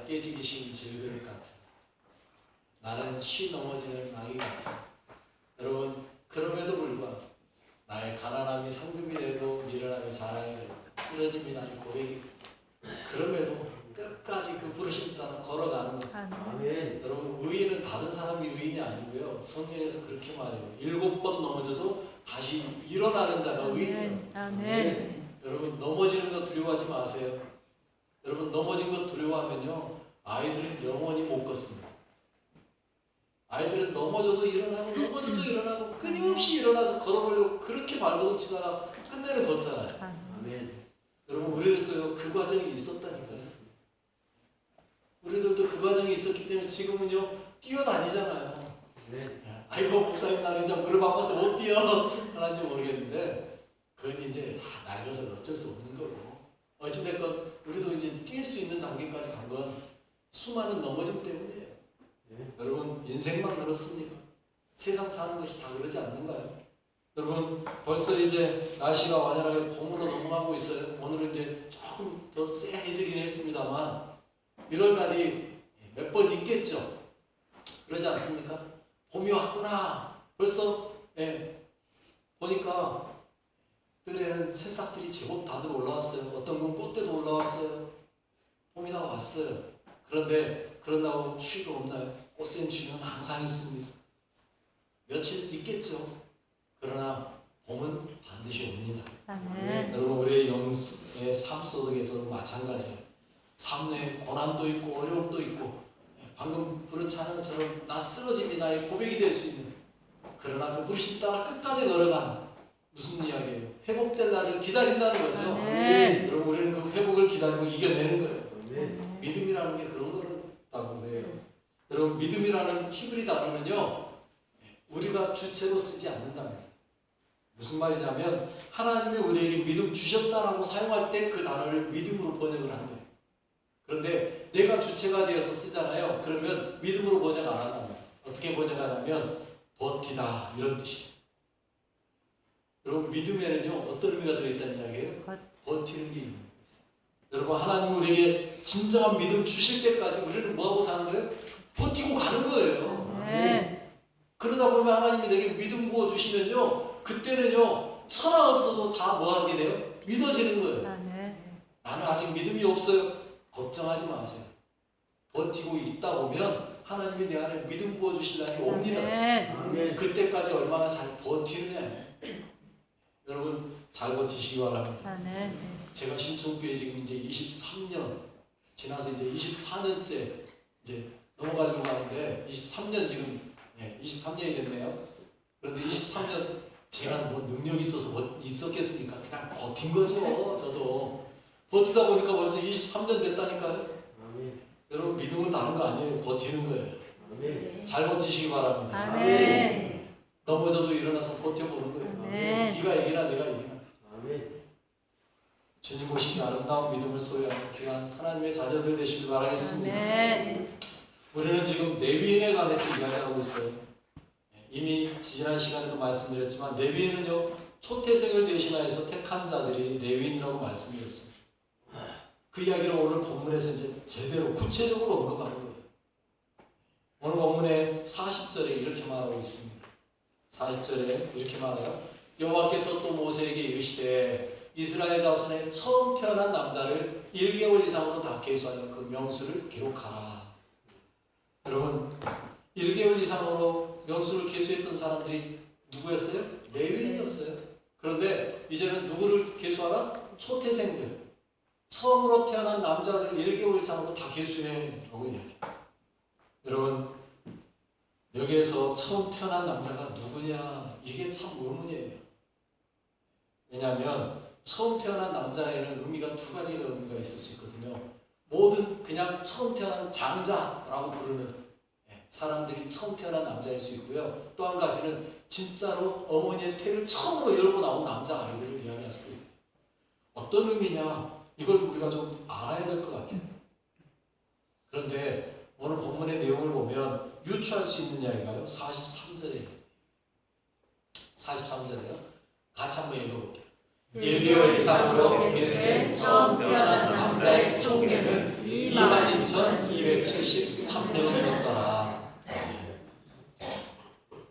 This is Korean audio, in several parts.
깨지기 쉬운 질그릇 같은, 나는 쉬 넘어지는 아기 같은. 여러분, 그럼에도 불구하고 나의 가난함이 상급이 되고 미련함이 자랑이 되고 쓰러짐이 나의 고백이, 그럼에도 끝까지 그 부르심 따라 걸어가는 것. 아멘. 여러분, 의인은 다른 사람이 의인이 아니고요, 성경에서 그렇게 말해요. 7번 넘어져도 다시 일어나는 자가 의인이에요. 아멘. 여러분, 넘어지는 거 두려워하지 마세요. 여러분, 넘어진 거 두려워하면요, 아이들은 영원히 못 걷습니다. 아이들은 넘어져도 일어나고 넘어져도 일어나고 끊임없이 일어나서 걸어보려고 그렇게 발버둥 치다가 끝내는 걷잖아요. 아멘. 여러분, 우리들도요, 그 과정이 있었다니까요. 우리들도 그 과정이 있었기 때문에 지금은요, 뛰어다니잖아요. 아멘. 아이고, 목사님, 나는 좀 무릎 아파서 못 뛰어 하는지 모르겠는데, 그건 이제 다 낡아서 어쩔 수 없는 거고, 어찌됐건 우리도 이제 뛸 수 있는 단계까지 간 건 수많은 넘어짐 때문이에요. 여러분, 인생만 그렇습니까? 세상 사는 것이 다 그러지 않는가요? 여러분, 벌써 이제 날씨가 완연하게 봄으로 넘어가고 있어요. 오늘은 이제 조금 더 쎄해지긴 했습니다만 1월달이 몇 번 있겠죠? 그러지 않습니까? 봄이 왔구나. 벌써 보니까 뜰에는 새싹들이 제법 다들 올라왔어요. 어떤 건 꽃대도 올라왔어요. 봄이 다 왔어요. 그런데 그런다고 추위가 없나요? 꽃샘 추위는 항상 있습니다. 며칠 있겠죠. 그러나 봄은 반드시 옵니다. 아멘. 여러분, 우리의 영의 삶 속에서도 마찬가지예요. 삶 내에 고난도 있고 어려움도 있고, 방금 부른 찬양처럼 나 쓰러짐이 나의 고백이 될 수 있는, 그러나 그 부르심 따라 끝까지 걸어가는, 무슨 이야기예요? 회복될 날을 기다린다는 거죠. 아멘. 여러분, 우리는 그 회복을 기다리고 이겨내는 거예요. 아멘. 믿음이라는 게 그런 거라고 그래요. 여러분, 믿음이라는 히브리 단어는요, 우리가 주체로 쓰지 않는답니다. 무슨 말이냐면, 하나님이 우리에게 믿음 주셨다라고 사용할 때 그 단어를 믿음으로 번역을 한대요. 그런데 내가 주체가 되어서 쓰잖아요. 그러면 믿음으로 번역 안 한답니다. 어떻게 번역하냐면 버티다, 이런 뜻이에요. 여러분, 믿음에는요, 어떤 의미가 들어있다는 이야기예요? 버티는 게 있는 거예요. 여러분, 하나님 우리에게 진정한 믿음 주실 때까지 우리는 뭐하고 사는 거예요? 버티고 가는 거예요. 아멘. 그러다 보면 하나님이 내게 믿음 부어주시면요, 그때는요, 천하 없어도 다 뭐하게 돼요? 믿어지는 거예요. 아멘. 나는 아직 믿음이 없어요. 걱정하지 마세요. 버티고 있다 보면 하나님이 내 안에 믿음 부어주실 날이 옵니다. 아멘. 그때까지 얼마나 잘 버티느냐. 여러분, 잘 버티시기 바랍니다. 아멘. 제가 신청교회 지금 이제 23년 지나서 이제 24년째 이제 넘어가려고 하는데, 23년 지금 23년이 됐네요. 그런데 23년 제가 뭐 능력이 있어서 뭐 있었겠습니까? 그냥 버틴 거죠. 저도 버티다 보니까 벌써 23년 됐다니까요. 아멘. 여러분, 믿음은 다른 거 아니에요. 버티는 거예요. 아멘. 잘 버티시기 바랍니다. 아멘. 넘어져도 일어나서 버텨보는 거예요. 아멘. 네가 이기나 내가 이기나. 아멘. 주님 보시기 아름다운 믿음을 소유하는 귀한 하나님의 자녀들 되시길 바라겠습니다. 아멘. 우리는 지금 레위인에 관해서 이야기하고 있어요. 이미 지난 시간에도 말씀드렸지만, 레위인은요, 초태생을 대신하여서 택한 자들이 레위인이라고 말씀드렸습니다. 그 이야기를 오늘 본문에서 이제 제대로 구체적으로 언급하는 거예요. 오늘 본문의 40절에 이렇게 말하고 있습니다. 40절에 이렇게 말해요. 여호와께서 또 모세에게 이르시되 이스라엘 자손의 처음 태어난 남자를 1개월 이상으로 다 계수하여 그 명수를 기록하라. 여러분, 1개월 이상으로 명수를 계수했던 사람들이 누구였어요? 레위인이었어요. 그런데 이제는 누구를 계수하라? 초태생들, 처음으로 태어난 남자들 1개월 이상으로 다 계수해 라고 이야기해요. 여러분, 여기에서 처음 태어난 남자가 누구냐, 이게 참 의문이에요. 왜냐하면 처음 태어난 남자에는 의미가 두 가지가 의미가 있을 수 있거든요. 모든 그냥 처음 태어난 장자라고 부르는 사람들이 처음 태어난 남자일 수 있고요. 또 한 가지는 진짜로 어머니의 태를 처음으로 열고 나온 남자 아이들을 이야기할 수도 있어요. 어떤 의미냐, 이걸 우리가 좀 알아야 될 것 같아요. 그런데 오늘 본문의 내용을 보면 유추할 수 있는 이야기가요, 43절에 43절에요. 같이 한번 읽어볼게요. 1개월 이상으로 계수된 처음 태어난 남자의 총계는 22,200 773명이었더라.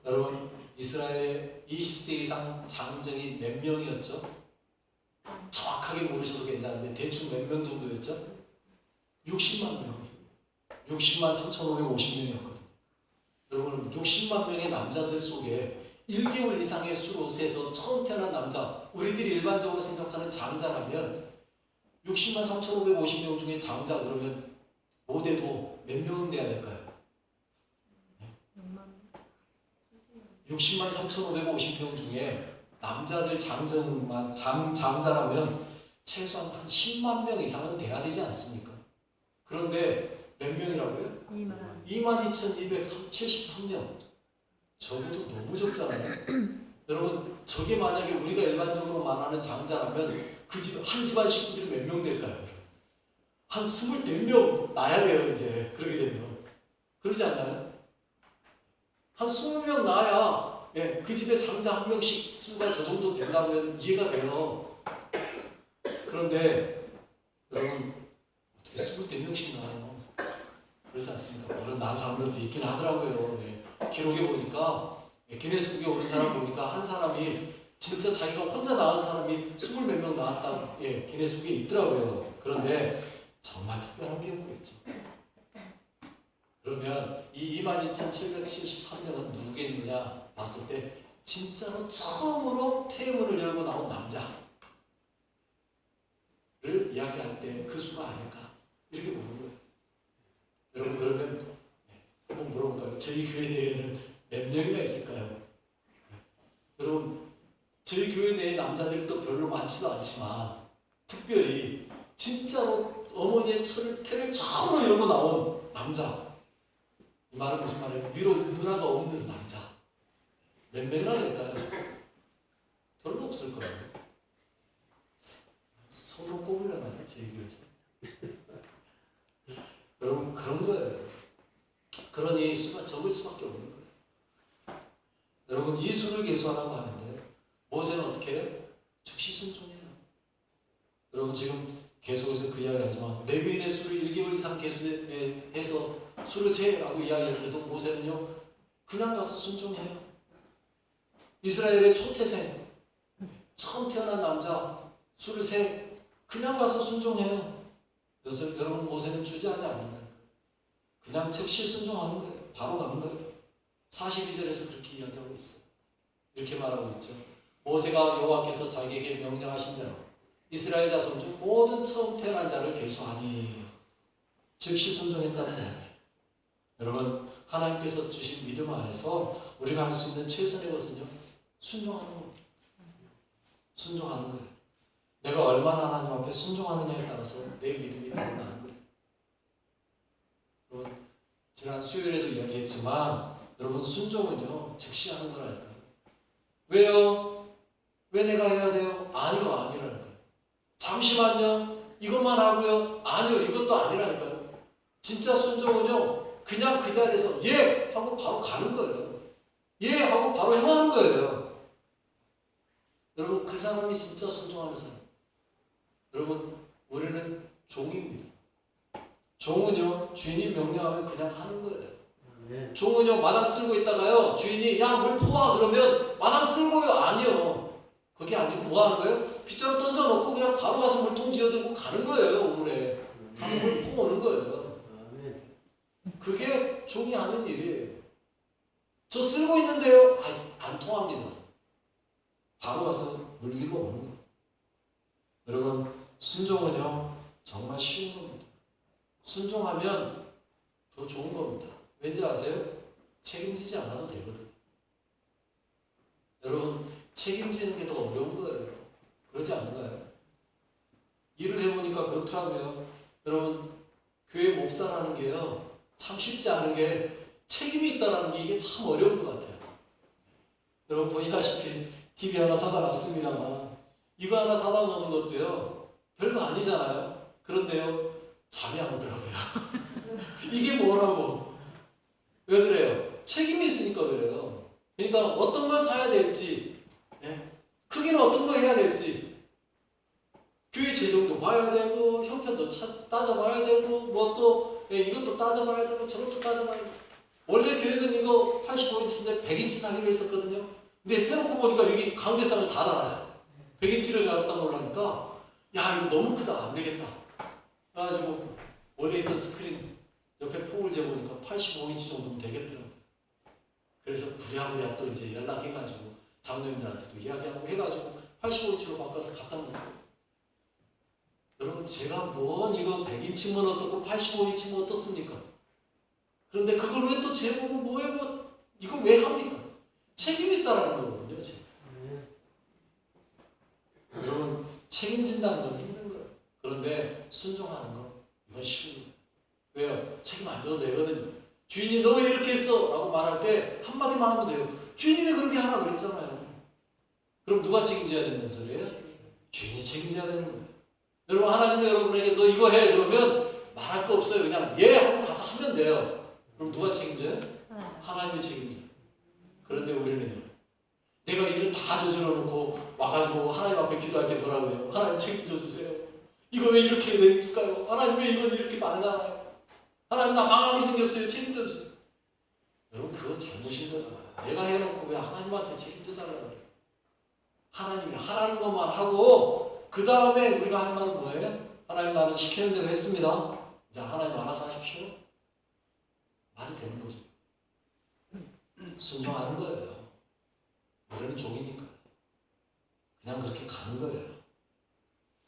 여러분, 이스라엘의 20세 이상 장정이 몇 명이었죠? 정확하게 모르셔도 괜찮은데 대충 몇 명 정도였죠? 60만 명. 60만 3,550명이었거든요. 여러분, 60만 명의 남자들 속에 1개월 이상의 수로 세서 처음 태어난 남자, 우리들이 일반적으로 생각하는 장자라면 60만 3,550명 중에 장자 그러면 못해도 몇 명은 돼야 될까요? 60만 3,550명 중에 남자들 장자라면 최소한 한 10만 명 이상은 돼야 되지 않습니까? 그런데 몇 명이라고요? 22,273명. 저것도 너무 적잖아요. 여러분, 저게 만약에 우리가 일반적으로 말하는 장자라면 그 집, 한 집안 식구들이 몇 명 될까요? 한 24명 낳아야 돼요, 이제. 그러게 되면. 그러지 않나요? 한 20명 낳아야, 예, 그 집에 장자 한 명씩 수가 저 정도 된다면 이해가 돼요. 그런데, 여러분, 어떻게 24명씩 낳아요? 그렇지 않습니까? 물론 낳은 사람들도 있긴 하더라고요. 예. 기록에 보니까, 기네스북에 오른 사람 보니까 한 사람이 진짜 자기가 혼자 낳은 사람이 20몇 명 낳았다. 예, 기네스북에 있더라고요. 그런데 정말 특별한 경우겠죠. 그러면 이 22,773명은 누구겠느냐 봤을 때 진짜로 처음으로 태문을 열고 나온 남자를 이야기할 때 그 수가 아닐까 이렇게 보는 거예요. 여러분, 그러면 한번 물어볼까요? 저희 교회 내에는 몇 명이나 있을까요? 여러분, 저희 교회 내에 남자들도 별로 많지도 않지만 특별히 진짜로 어머니의 태를 처음으로 열고 나온 남자, 이 말은 무슨 말이에요? 위로 누나가 없는 남자 몇 명이나 될까요? 별로 없을 거예요. 손으로 꼽으려나요? 저희 교회에서? 여러분, 그런 거예요. 그러니 수가 적을 수밖에 없는 거예요. 여러분, 이 수를 계수하라고 하는데 모세는 어떻게 해요? 즉시 순종해요. 여러분, 지금 계속해서 그 이야기하지만 레위인의 수를 1개월 이상 계수해서 수를 세라고 이야기할 때도 모세는요 그냥 가서 순종해요. 이스라엘의 초태생 처음 태어난 남자 수를 세 그냥 가서 순종해요. 그래서 여러분, 모세는 주저하지 않는다. 그냥 즉시 순종하는 거예요. 바로 가는 거예요. 42절에서 그렇게 이야기하고 있어요. 이렇게 말하고 있죠. 모세가 여호와께서 자기에게 명령하신 대로 이스라엘 자손 중 모든 처음 태어난 자를 계수하니 즉시 순종했다는 거예요. 여러분, 하나님께서 주신 믿음 안에서 우리가 할 수 있는 최선의 것은요 순종하는 겁니다. 순종하는 거예요. 내가 얼마나 하나님 앞에 순종하느냐에 따라서 내 믿음이 드러나는 거예요. 여러분, 지난 수요일에도 이야기했지만 여러분, 순종은요 즉시 하는 거라니까요. 왜요? 왜 내가 해야 돼요? 아니요, 아니라니까요. 잠시만요, 이것만 하고요. 아니요, 이것도 아니라니까요. 진짜 순종은요 그냥 그 자리에서 예! 하고 바로 가는 거예요. 예! 하고 바로 행하는 거예요. 여러분, 그 사람이 진짜 순종하는 사람. 여러분, 우리는 종입니다. 종은요 주인이 명령하면 그냥 하는 거예요. 종은요 마당 쓸고 있다가요 주인이 야 물 퍼와 그러면 마당 쓸고요? 아니요. 그게 아니고 뭐 하는 거예요? 빗자루 던져놓고 그냥 바로 가서 물통 지어들고 가는 거예요. 우물에 가서 물 퍼오는 거예요. 그게 종이 하는 일이에요. 저 쓸고 있는데요? 안 통합니다. 바로 가서 물 길고 오는 거예요. 여러분, 순종은요 정말 쉬운 겁니다. 순종하면 더 좋은 겁니다. 왠지 아세요? 책임지지 않아도 되거든요. 여러분, 책임지는 게 더 어려운 거예요. 그러지 않은가요? 일을 해보니까 그렇더라고요. 여러분, 교회 목사라는 게요 참 쉽지 않은 게 책임이 있다는 게 이게 참 어려운 것 같아요. 여러분, 보시다시피 TV 하나 사다 놨습니다만 이거 하나 사다 놓는 것도요 별거 아니잖아요. 그런데요 잠이 안 오더라고요. 이게 뭐라고? 왜 그래요? 책임이 있으니까 그래요. 그러니까 어떤 걸 사야 될지, 크기는 어떤 걸 해야 될지, 교회 재정도 봐야 되고 형편도 따져봐야 되고 뭐 또 이것도 따져봐야 되고 저것도 따져봐야 되고. 원래 계획은 이거 85인치인데 100인치 사기로 했었거든요. 근데 해놓고 보니까 여기 가운데상을 다 달아요. 100인치를 갖다 놓으려니까 야 이거 너무 크다 안 되겠다. 그래가지고 원래 있던 스크린 옆에 폭을 재보니까 85인치 정도면 되겠더라고요. 그래서 부랴부랴 또 이제 연락해가지고 장로님들한테도 이야기하고 해가지고 85인치로 바꿔서 갖다 놓고. 여러분 제가 뭔 이거 100인치면 어떻고 85인치면 어떻습니까? 그런데 그걸 왜 또 재보고 뭐해 뭐 이거 왜 합니까? 책임이 있다라는 거거든요. 책임. 여러분 책임진다는 건 힘든 거예요. 그런데 순종하는 건 이건 쉬운 거예요. 왜요? 책임 안 져도 되거든요. 주인이 너 왜 이렇게 했어? 라고 말할 때 한마디만 하면 돼요. 주인이 그렇게 하라 그랬잖아요. 그럼 누가 책임져야 된다는 소리예요? 주인이 책임져야 되는 거예요. 여러분 하나님이 여러분에게 너 이거 해 그러면 말할 거 없어요. 그냥 예 하고 가서 하면 돼요. 그럼 누가 책임져요? 하나님이 책임져요. 그런데 우리는요. 내가 일을 다 저질러 놓고 와가지고 하나님 앞에 기도할 때 뭐라고 해요? 하나님 책임져 주세요. 이거 왜 이렇게 됐을까요? 하나님 왜 이건 이렇게 가능하나요? 하나님 나 망하게 생겼어요. 책임져 주세요. 여러분 그건 잘못인 거잖아요. 내가 해놓고 왜 하나님한테 책임져 달라고 그래요? 하나님이 하라는 것만 하고 그 다음에 우리가 할 말은 뭐예요? 하나님 나는 시키는 대로 했습니다. 자 하나님 알아서 하십시오. 말이 되는 거죠. 순종하는 거예요. 우리는 종이니까 그냥 그렇게 가는 거예요.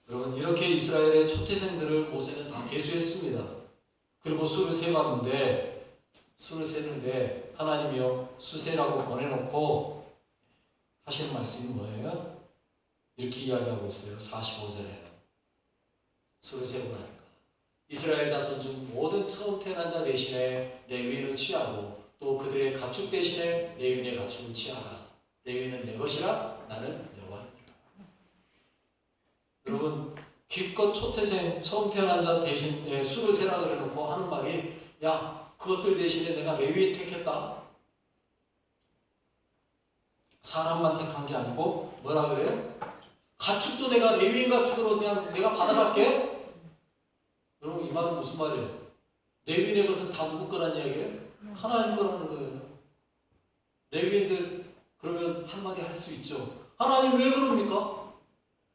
여러분 이렇게 이스라엘의 초태생들을 모세는 다 계수했습니다. 그리고 수를 세는데 하나님이요 수세라고 보내놓고 하시는 말씀이 뭐예요? 이렇게 이야기하고 있어요. 45절에 수를 세고 나니까 이스라엘 자손 중 모든 처음 태어난 자 대신에 레위인을 취하고 또 그들의 가축 대신에 레위인의 가축을 취하라. 레위인은 내 것이라 나는 여호와니라. 여러분 기껏 초태생 처음 태어난 자 대신에 수를 세라 그래놓고 하는 말이 야 그것들 대신에 내가 레위인 택했다. 사람만 택한 게 아니고 뭐라 그래요? 가축도 내가 레위인 가축으로 그냥 내가 받아갈게. 여러분 이 말은 무슨 말이에요? 레위인의 것은 다 누구 거란 이야기예요? 하나님 거라는 거예요. 레위인들 그러면 한마디 할 수 있죠. 하나님 왜 그럽니까?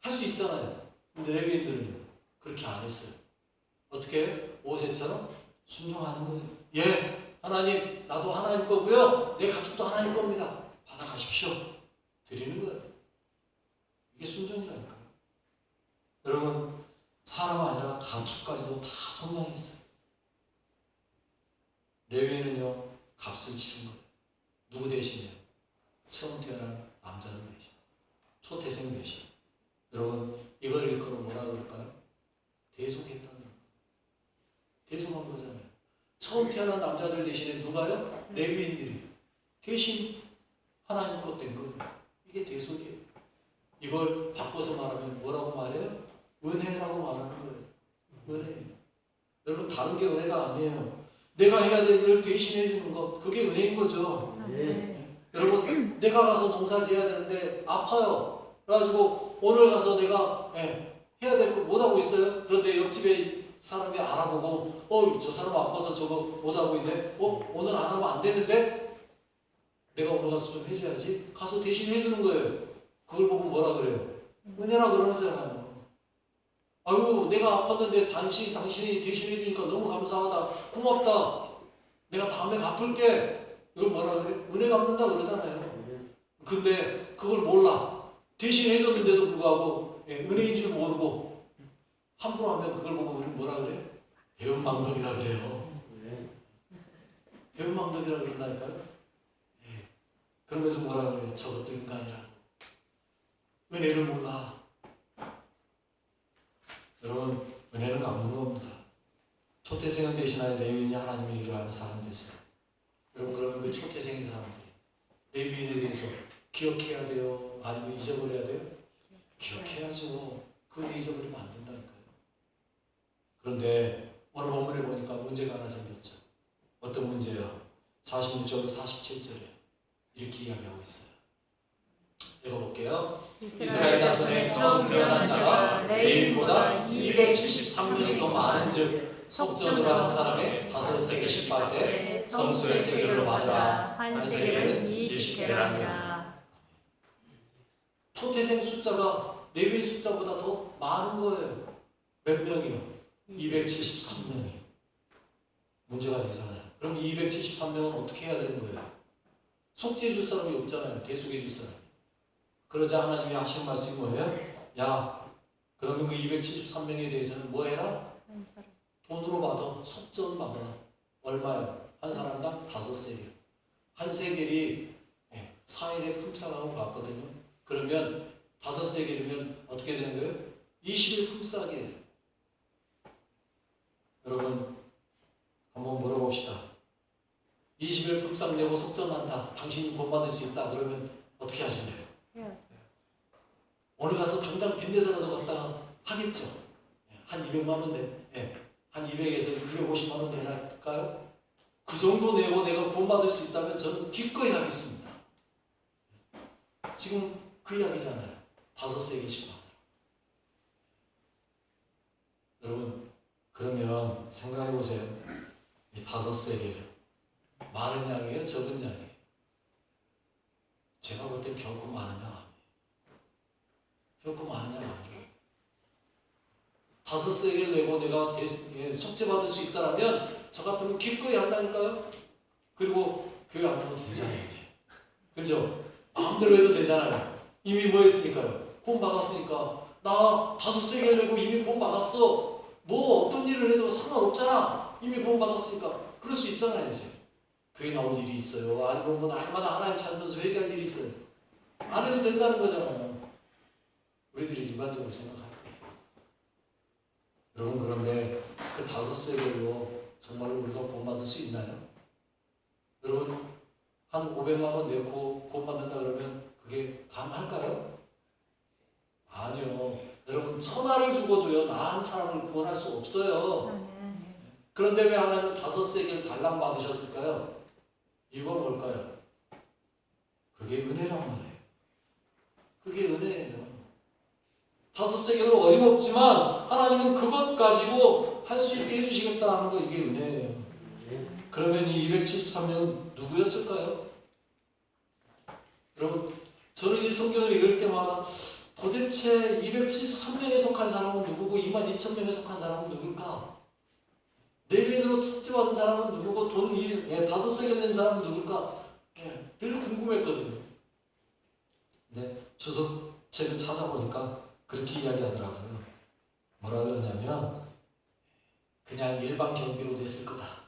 할 수 있잖아요. 근데 레위인들은요 그렇게 안 했어요. 어떻게? 모세처럼 순종하는 거예요. 예, 하나님 나도 하나님 거고요. 내 가축도 하나님 겁니다. 받아가십시오. 드리는 거예요. 이게 순종이라니까요. 여러분 사람 아니라 가축까지도 다 성량했어요. 레위인은요 값을 치른 거예요. 누구 대신이에요? 처음 태어난 남자들 대신, 초태생 대신. 여러분 이걸 일컬어 뭐라 그럴까요? 대속했다는 거예요. 대속한 거잖아요. 처음 태어난 남자들 대신에 누가요? 레위인들이 대신 하나님 것 된 거예요. 이게 대속이에요. 이걸 바꿔서 말하면 뭐라고 말해요? 은혜라고 말하는 거예요. 은혜. 여러분 다른 게 은혜가 아니에요. 내가 해야 될 일을 대신해 주는 것, 그게 은혜인 거죠. 여러분 내가 가서 농사 지어야 되는데 아파요. 그래가지고 오늘 가서 내가 해야 될 거 못하고 있어요. 그런데 옆집에 사람이 알아보고 저 사람 아파서 저거 못하고 있는데 오늘 안 하면 안 되는데 내가 오늘 가서 좀 해줘야지. 가서 대신 해주는 거예요. 그걸 보고 뭐라 그래요? 은혜라 그러잖아요. 아유 내가 아팠는데 당신이 대신 해주니까 너무 감사하다. 고맙다. 내가 다음에 갚을게. 이걸 뭐라 그래요? 은혜 갚는다 그러잖아요. 근데 그걸 몰라. 대신 해줬는데도 불구하고 은혜인 줄 모르고 함부로 하면 그걸 보고 우리는 뭐라 그래요? 배은망덕이라 그래요. 배은망덕이라 그런다니까요. 그러면서 뭐라 그래요? 저것도 인간이라고. 은혜를 몰라. 여러분 은혜는 갚는 겁니다. 초태생을 대신하여 레위인이 하나님의 일을 하는 사람 됐어요. 여러분 그러면 그 초태생인 사람들이 레위인에 대해서 기억해야 돼요? 아니면 잊어버려야 돼요? 기억해야죠. 그걸 잊어버리면 안 된다니까요. 그런데 오늘 본문에 보니까 문제가 하나 생겼죠. 어떤 문제요? 46절, 47절에 이렇게 이야기하고 있어요. 읽어볼게요. 이스라엘 자손의 처음 태어난 자가 레위인보다 273명이 더 많은즉 속전으로 한 사람의 5세겔씩 받되 성소의 세겔로 받으라. 한 세겔은 20계라니라. 초태생 숫자가 레위인 숫자보다 더 많은 거예요. 몇 명이요? 273명이. 문제가 되잖아요. 그럼 273명은 어떻게 해야 되는 거예요? 속죄해 줄 사람이 없잖아요. 대속해 줄 사람. 그러자 하나님이 하신 말씀이 뭐예요? 야, 그러면 그 273명에 대해서는 뭐 해라? 돈으로 받아. 속전 받아. 얼마요? 한 사람당 5세겔. 한 세겔이 4일에 품삯하고 같거든요. 그러면 5세겔이면 어떻게 되는 거예요? 20일 품삯이에요. 여러분 한번 물어봅시다. 20일 품삯 내고 속전한다. 당신이 본받을 수 있다. 그러면 어떻게 하실래요? 오늘 가서 당장 빚내서라도 갖다가 하겠죠. 한 200만 원 한 200에서 250만 원 내날까요? 그 정도 내고 내가 구원받을 수 있다면 저는 기꺼이 하겠습니다. 지금 그 이야기잖아요. 5세겔씩 받으라. 여러분 그러면 생각해 보세요. 이 5세겔 많은 양이에요? 적은 양이에요? 제가 볼 땐 결코 많은 양 아니에요. 결코 많은 양 아니에요. 5세겔 내고 내가 속죄받을 수 있다면 저 같으면 기꺼이 한다니까요. 그리고 교회 안 가도 되잖아요. 이제. 그죠? 마음대로 해도 되잖아요. 이미 뭐 했으니까요? 구원 받았으니까. 나 5세겔 내고 이미 구원 받았어. 뭐 어떤 일을 해도 상관없잖아. 이미 구원 받았으니까. 그럴 수 있잖아요. 이제. 교회 나올 일이 있어요. 아니면 뭐 날마다 하나님 찾으면서 회개할 일이 있어요. 안 해도 된다는 거잖아요. 우리들이 일반적으로 생각할 때. 여러분 그런데 그 5세겔로 정말로 우리가 구원받을 수 있나요? 여러분 한 500만 원 내고 구원받는다 그러면 그게 가능할까요? 아니요. 여러분 천하를 주고도요 나 한 사람을 구원할 수 없어요. 그런데 왜 하나님은 5세겔 달랑 받으셨을까요? 이유가 뭘까요? 그게 은혜란 말이에요. 그게 은혜예요. 5세겔로 어림없지만 하나님은 그것 가지고 할 수 있게 해주시겠다 하는 거 이게 은혜예요. 그러면 이 273명은 누구였을까요? 여러분 저는 이 성경을 읽을 때마다 도대체 273명에 속한 사람은 누구고 22,000명에 속한 사람은 누굴까? 레위인으로 특집받은 사람은 누구고 돈 5세겔 낸 사람은 누굴까? 늘 궁금했거든요. 근데 주석책을 찾아보니까 그렇게 이야기하더라고요. 뭐라 그러냐면 그냥 일반 경비로 냈을 거다.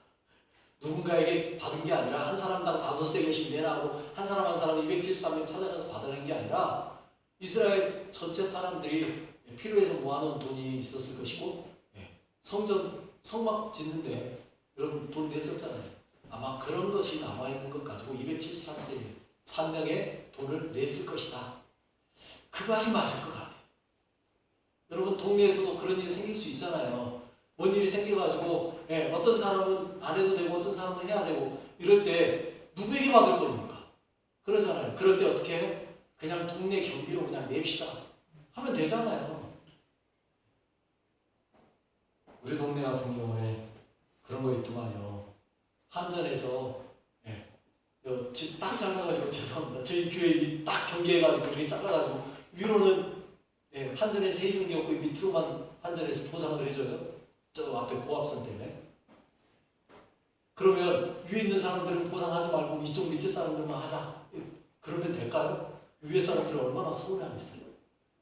누군가에게 받은 게 아니라 한 사람당 5세겔씩 내라고 한 사람 한 사람 273명 찾아가서 받아낸 게 아니라 이스라엘 전체 사람들이 필요해서 모아놓은 돈이 있었을 것이고 성전 성막 짓는데 여러분 돈 냈었잖아요. 아마 그런 것이 남아있는 것 가지고 273명의 돈을 냈을 것이다. 그 말이 맞을 것 같아요. 여러분 동네에서도 그런 일이 생길 수 있잖아요. 뭔 일이 생겨가지고 어떤 사람은 안 해도 되고 어떤 사람은 해야 되고 이럴 때 누구에게 받을 겁니까? 그러잖아요. 그럴 때 어떻게 해요? 그냥 동네 경비로 그냥 냅시다 하면 되잖아요. 우리 동네 같은 경우에 그런 거 있더만요. 한전에서 집 딱 잘라가지고 죄송합니다. 저희 교회 딱 경계해가지고 이렇게 잘라가지고 위로는 한전에서 해주는 게 없고 밑으로만 한전에서 보상을 해줘요. 저 앞에 고압선 때문에. 그러면 위에 있는 사람들은 보상하지 말고 이쪽 밑에 사람들만 하자. 그러면 될까요? 위에 사람들은 얼마나 서운해하겠어요.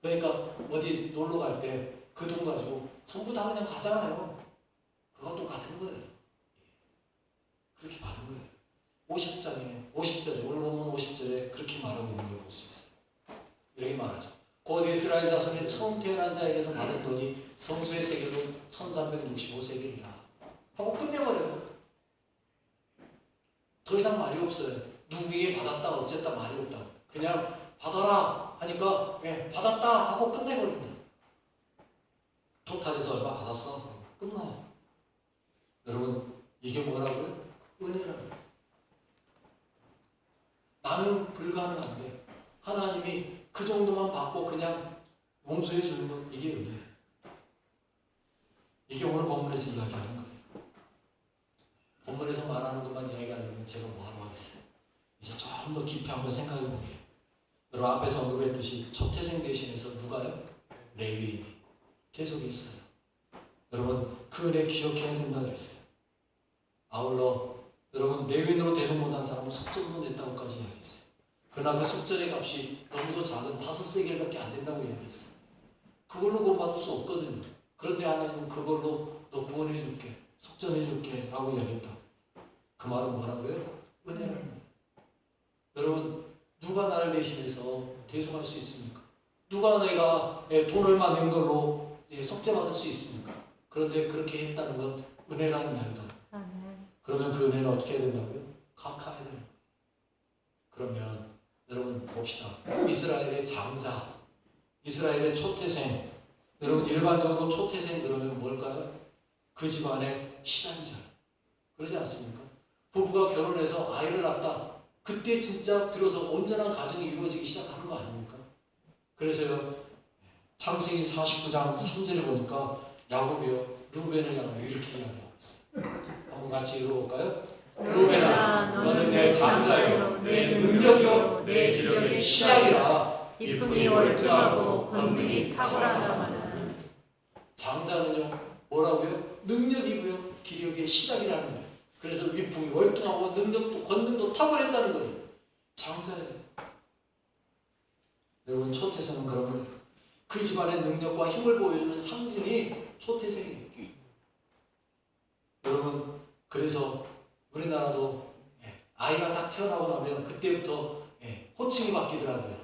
그러니까 어디 놀러 갈 때 그 돈 가지고 전부 다 그냥 가잖아요. 그거 똑같은 거예요. 그렇게 받은 거예요. 50절에 오늘 보면 50절에 그렇게 말하고 있는 걸 볼 수 있어요. 이렇게 말하죠. 곧 이스라엘 자손의 처음 태어난 자에게서 받은 돈이 성수의 세겔로 1365세겔이라 하고 끝내버려요. 더 이상 말이 없어요. 누구에게 받았다 어쨌다 말이 없다고. 그냥 받아라 하니까 받았다 하고 끝내버립니다. 토탈에서 얼마 받았어? 끝나요. 여러분 이게 뭐라고요? 은혜라고요. 나는 불가능한데 하나님이 그 정도만 받고 그냥 용서해 주는 것, 이게 은혜예요. 이게 오늘 본문에서 이야기하는 거예요. 본문에서 말하는 것만 이야기하려면 제가 뭐하러 하겠어요. 이제 좀 더 깊이 한번 생각해 볼게요. 여러분 앞에서 언급했듯이 초태생 대신해서 누가요? 레위인이 계속했어요. 여러분 그 은혜 기억해야 된다 그랬어요. 아울러 여러분 레위인으로 대속 못한 사람은 속전도 냈다고까지 이야기했어요. 그러나 그 속전의 값이 너무도 작은 5세겔밖에 안 된다고 이야기했어요. 그걸로 구원받을 수 없거든요. 그런데 하나님은 그걸로 너 구원해 줄게, 속전해 줄게 라고 이야기했다. 그 말은 뭐라고요? 은혜라는 거예요. 여러분 누가 나를 대신해서 대속할 수 있습니까? 누가 내가 돈 얼마 낸 걸로 속죄받을 수 있습니까? 그런데 그렇게 했다는 건 은혜라는 이야기다. 그러면 그 은혜는 어떻게 해야 된다고요? 갚아야 되는 거예요. 그러면 여러분 봅시다. 이스라엘의 장자, 이스라엘의 초태생. 여러분 일반적으로 초태생 그러면 뭘까요? 그 집안의 시작이잖아요. 그러지 않습니까? 부부가 결혼해서 아이를 낳았다. 그때 진짜 비로소 온전한 가정이 이루어지기 시작하는 거 아닙니까? 그래서요 창세기 49장 3절에 보니까 야곱이요 루벤을 향하여 이렇게 이야기하고 있어요. 한번 같이 읽어볼까요? 루벤아 너는 내 장자요 내 능력이요 내 기력의 시작이라. 이쁨이 월등하고 권능이 탁월하다마는. 장자는요 뭐라고요? 능력이고요 기력의 시작이라는 거예요. 그래서 위풍이 월등하고 능력도 권능도 탁월했다는 거예요. 장자예요. 여러분 초태생은 그런 거예요. 그 집안의 능력과 힘을 보여주는 상징이 초태생이에요. 여러분 그래서 우리나라도 아이가 딱 태어나고 나면 그때부터 호칭이 바뀌더라고요.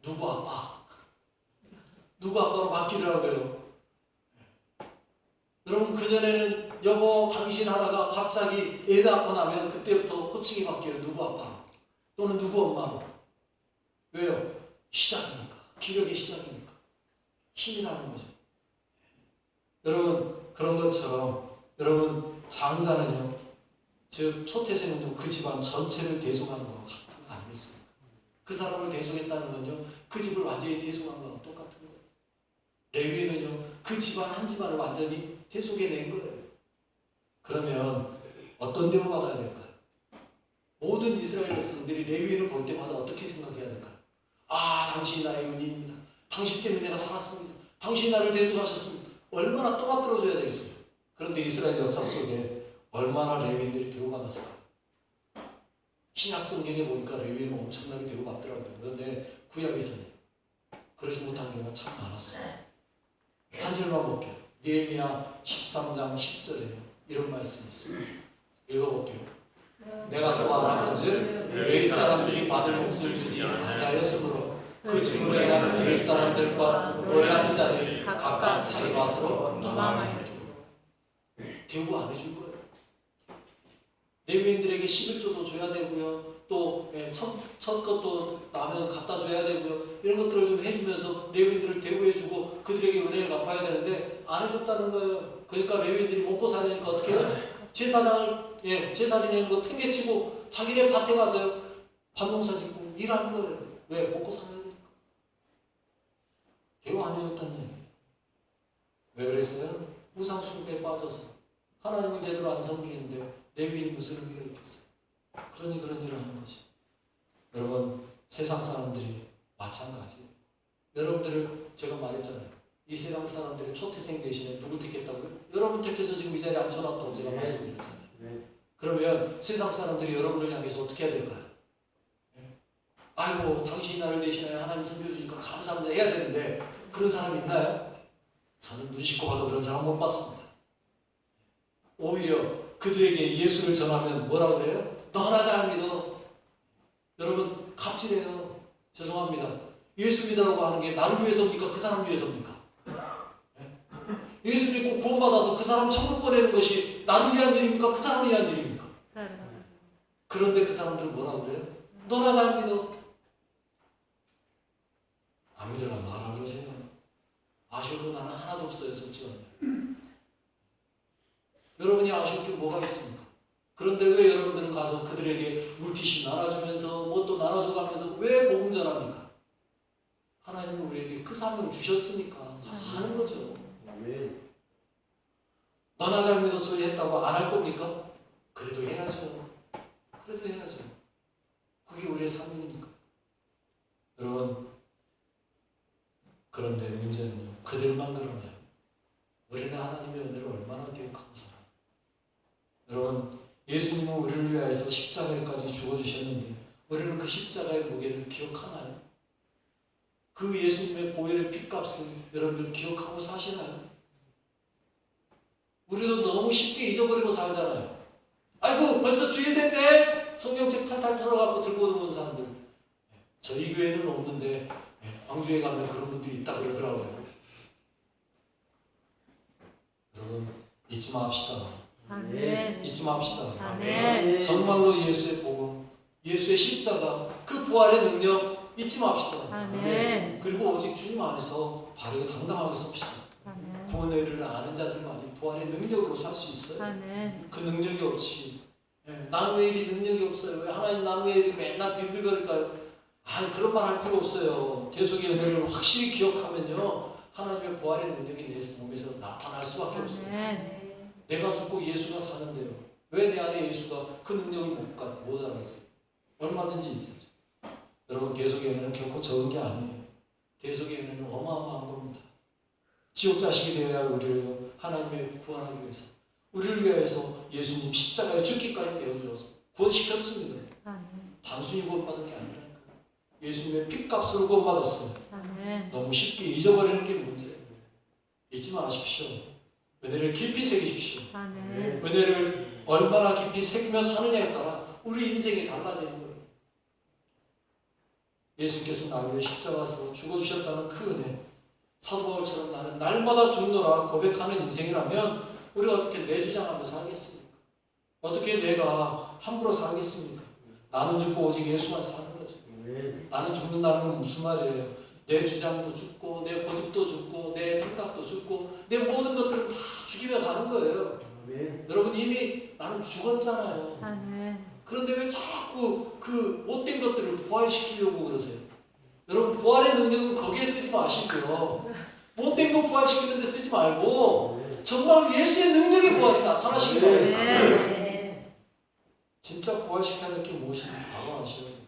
누구 아빠, 누구 아빠로 바뀌더라고요. 여러분 그전에는 여보 당신 하다가 갑자기 애 낳고 나면 그때부터 호칭이 바뀌어요. 누구 아빠로 또는 누구 엄마로. 왜요? 시작이니까. 기력의 시작이니까. 힘이라는 거죠. 여러분 그런 것처럼 여러분 장자는요 즉 초태생은요 그 집안 전체를 대속하는 것 같은 거 아니겠습니까? 그 사람을 대속했다는 건요 그 집을 완전히 대속한 거랑 똑같은 거예요. 레위인은요 그 집안 한 집안을 완전히 대속해낸 거예요. 그러면 어떤 대우 받아야 될까요? 모든 이스라엘 백성들이 레위인을 볼 때마다 어떻게 생각해야 될까요? 아 당신이 나의 은인입니다. 당신 때문에 내가 살았습니다. 당신이 나를 대속하셨습니다. 얼마나 떠받들어줘야 되겠어요. 그런데 이스라엘 역사 속에 얼마나 레위인들이 대우받았을까? 신약 성경에 보니까 레위인은 엄청나게 대우받더라고요. 그런데 구약에서는 그러지 못한 경우가 참 많았어요. 한 절만 볼게요. 느헤미야 13장 10절에 이런 말씀이 있습니다. 읽어볼게요. 내가 또 알아본즉 레위 사람들이 받을 몫을 주지 아니하였으므로 그 집으로 행하는 레위 사람들과 노래하는 자들이 각각 자기 맛으로 도망하였고. 대우 안 해줄 거예요. 레위인들에게 11조도 줘야 되고요. 또 첫 것도 나면 갖다 줘야 되고요. 이런 것들을 좀 해주면서 레위인들을 대우해주고 그들에게 은혜를 갚아야 되는데 안 해줬다는 거예요. 그러니까 레위인들이 먹고 살려니까 어떻게 해요? 제사장을 제사 지내는 거 팽개치고 자기네 밭에 가서요 밭농사 짓고 일하는 거예요. 왜? 먹고 살아야 되니까. 대우 안 해줬다는 얘기예요. 왜 그랬어요? 우상 숭배에 빠져서 하나님을 제대로 안 섬기는데 레위인이 무슨 의미가 있겠어요? 그러니 그런 일을 하는 거지. 여러분 세상 사람들이 마찬가지예요. 여러분들을 제가 말했잖아요. 이 세상 사람들의 초태생 대신에 누구 택했다고요? 여러분 택해서 지금 이 자리에 앉혀놨다고 제가 말씀드렸잖아요. 그러면 세상 사람들이 여러분을 향해서 어떻게 해야 될까요? 아이고 당신이 나를 대신하여 하나님 섬겨주니까 감사합니다 해야 되는데 그런 사람 있나요? 저는 눈 씻고 봐도 그런 사람 못 봤습니다. 오히려 그들에게 예수를 전하면 뭐라 그래요? 너 하나 잘 믿어. 여러분 갑질해요. 죄송합니다. 예수 믿으라고 하는 게 나를 위해서입니까? 그 사람 위해서입니까? 예수 믿고 구원받아서 그 사람 천국 보내는 것이 나를 위한 일입니까? 그 사람을 위한 일입니까? 그런데 그 사람들은 뭐라고 그래요? 너나 잘 믿어. 안 믿으라고 말하라 그러세요. 아쉬울 거 나는 하나도 없어요. 솔직히. 여러분이 아쉬울 게 뭐가 있습니까? 그런데 왜 여러분들은 가서 그들에게 물티슈 나눠주면서 뭣도 나눠줘가면서 왜 복음 전합니까? 하나님이 우리에게 그 삶을 주셨으니까 가서 하는 거죠. 아멘. 너나 잘 믿었어 했다고 안 할 겁니까? 그래도 해야죠. 그래도 해야죠. 그게 우리의 삶이니까. 여러분, 그런데 문제는요, 그들만 그러나요? 우리는 하나님의 은혜를 얼마나 기억하고 살아요? 여러분, 예수님은 우리를 위하여서 십자가에까지 죽어주셨는데 우리는 그 십자가의 무게를 기억하나요? 그 예수님의 보혈의 핏값을 여러분들 기억하고 사시나요? 우리도 너무 쉽게 잊어버리고 살잖아요. 아이고 벌써 주일 됐네. 성경책 탈탈 털어갖고 들고 오는 사람들. 저희 교회는 없는데 광주에 가면 그런 분들이 있다 그러더라고요. 여러분 잊지 맙시다. 아멘. 잊지 맙시다. 아멘. 정말로 예수의 복음, 예수의 십자가, 그 부활의 능력 잊지 맙시다. 아멘. 그리고 오직 주님 안에서 바르게 당당하게 섭시다. 아멘. 구원의를 아는 자들만이 부활의 능력으로 살 수 있어요. 아멘. 그 능력이 없이 나는 왜 이리 능력이 없어요? 왜 하나님 나는 왜 이리 맨날 빌빌거릴까요? 그런 말 할 필요 없어요. 대속의 은혜를 확실히 기억하면요, 하나님의 부활의 능력이 내 몸에서 나타날 수밖에 없어요. 아멘. 내가 죽고 예수가 사는데요, 왜 내 안에 예수가 그 능력을 못 알아갔어요? 얼마든지 있었죠. 여러분, 대속의 은혜는 결코 적은 게 아니에요. 대속의 은혜는 어마어마한 겁니다. 지옥 자식이 되어야 할 우리를 하나님의 구원하기 위해서, 우리를 위하여서 예수님 십자가에 죽기까지 내어주셔서 구원시켰습니다. 아멘. 단순히 구원받은 게 아니라니까요. 예수님의 핏값으로 구원받았어요. 아멘. 너무 쉽게 잊어버리는 게 문제예요. 잊지 마십시오. 은혜를 깊이 새기십시오. 아멘. 은혜를 얼마나 깊이 새기며 사느냐에 따라 우리 인생이 달라지는 거예요. 예수님께서 나를 위해 십자가에서 죽어주셨다는 그 은혜, 사도 바울처럼 나는 날마다 죽노라 고백하는 인생이라면 우리가 어떻게 내 주장하며 살겠습니까? 어떻게 내가 함부로 살겠습니까? 나는 죽고 오직 예수만 사는 거죠. 나는 죽는다는 건 무슨 말이에요? 내 주장도 죽고, 내 고집도 죽고, 내 생각도 죽고, 내 모든 것들은 다 죽이며 가는 거예요. 아멘. 여러분, 이미 나는 죽었잖아요. 아멘. 그런데 왜 자꾸 그 못된 것들을 부활시키려고 그러세요? 여러분, 부활의 능력은 거기에 쓰지 마시고요, 못된 거 부활시키는 데 쓰지 말고 정말 예수의 능력의 부활이 나타나시길 바라겠습니다. 진짜 부활시켜야 될 게 무엇인지 바로 아셔야 돼요.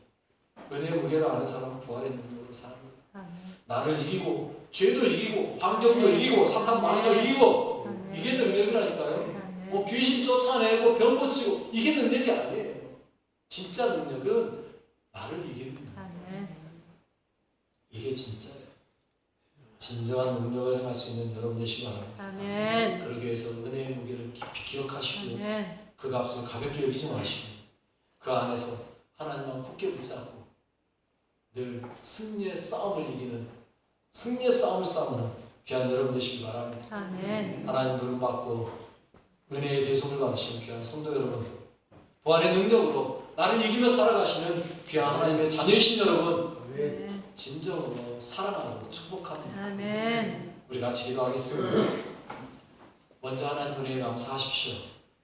은혜의 무게를 아는 사람은 부활의 능력으로 사는 거예요. 아멘. 나를 이기고, 죄도 이기고, 환경도 이기고, 사탄 마귀도 이기고, 아멘. 이게 능력이라니까요. 아멘. 뭐 귀신 쫓아내고 병 고치고, 이게 능력이 아니에요. 진짜 능력은 나를 이기는 능력. 아멘. 이게 진짜예요. 진정한 능력을 행할 수 있는 여러분 되시기 바랍니다. 아멘. 그러기 위해서 은혜의 무게를 깊이 기억하시고요, 아멘. 그 값을 가볍게 여기지 마시고, 그 안에서 하나님만 굳게 붙잡고 늘 승리의 싸움을 이기는, 승리의 싸움을 싸우는 귀한 여러분 되시기 바랍니다. 아멘. 하나님 부름받고 은혜의 대속을 받으신 귀한 성도 여러분, 부활의 능력으로 나를 이기며 살아가시는 귀한 하나님의 자녀이신 여러분, 아멘. 진정으로 사랑하고 축복하는 아멘. 우리 같이 기도하겠습니다. 먼저 하나님 은혜에 감사하십시오.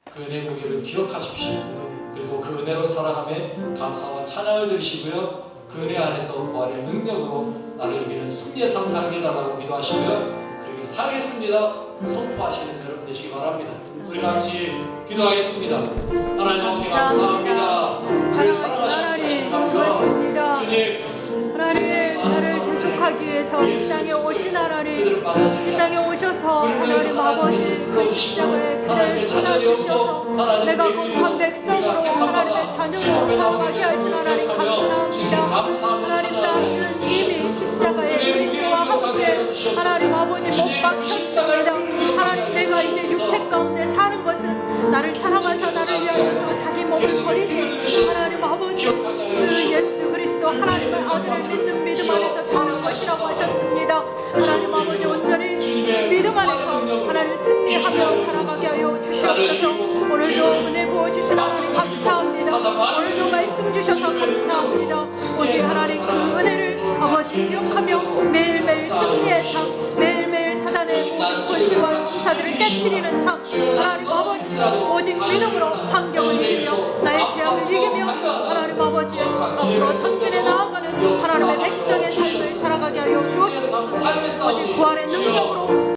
그 은혜의 무게를 기억하십시오. 그리고 그 은혜로 살아가며 감사와 찬양을 드리시고요, 그 은혜 안에서 부활의 능력으로 나를 이기는 승리의 삶 살게 해달라고 기도하시고요, 그렇게 살겠습니다 선포하시는 여러분 되시기 바랍니다. 우리 같이 기도하겠습니다. 하나님 아버지 감사합니다. 우리를 사랑하시는 주님 감사합니다. 주님, 하나님, 나를 대속하기 위해서 이 땅에 오신 하나님, 이 땅에 오셔서 하나님 아버지 그 십자가의 피를 쏟아주셔서 내가 거룩한 백성으로 하나님의 자녀로 살아가게 하신 하나님 감사합니다. 하나님, 나는 이미 십자가에 그리스도와 함께 하나님 아버지 못 박혔습니다. 하나님, 내가 이제 육체 가운데 사는 것은 나를 사랑하사 나를 위하여서 자기 몸을 버리신 하나님 아버지 그 예수 그리스도 하나님의 아들을 믿는 믿음 안에서 사는 것이라고 하셨습니다. 하나님 아버지, 온전히 믿음 안에서 하나님 승리하며 살아가게 하여 주시옵소서. 오늘도 은혜 부어주신 하나님 감사합니다. 오늘도 말씀 주셔서 감사합니다. 오직 하나님 그 은혜를 아버지 기억하며 매일매일 승리의 삶, 매일매일 사단의 모든 권세와 정사들을 깨뜨리는 삶, 하나님 아버지 오직 믿음으로 환경을 이기며 나의 죄악을 이기며 하나님 아버지 앞으로 성전에 나아가는 하나님의 백성의 삶을 살아가게 하여 살겠사오니 오직 부활의 주여 능력으로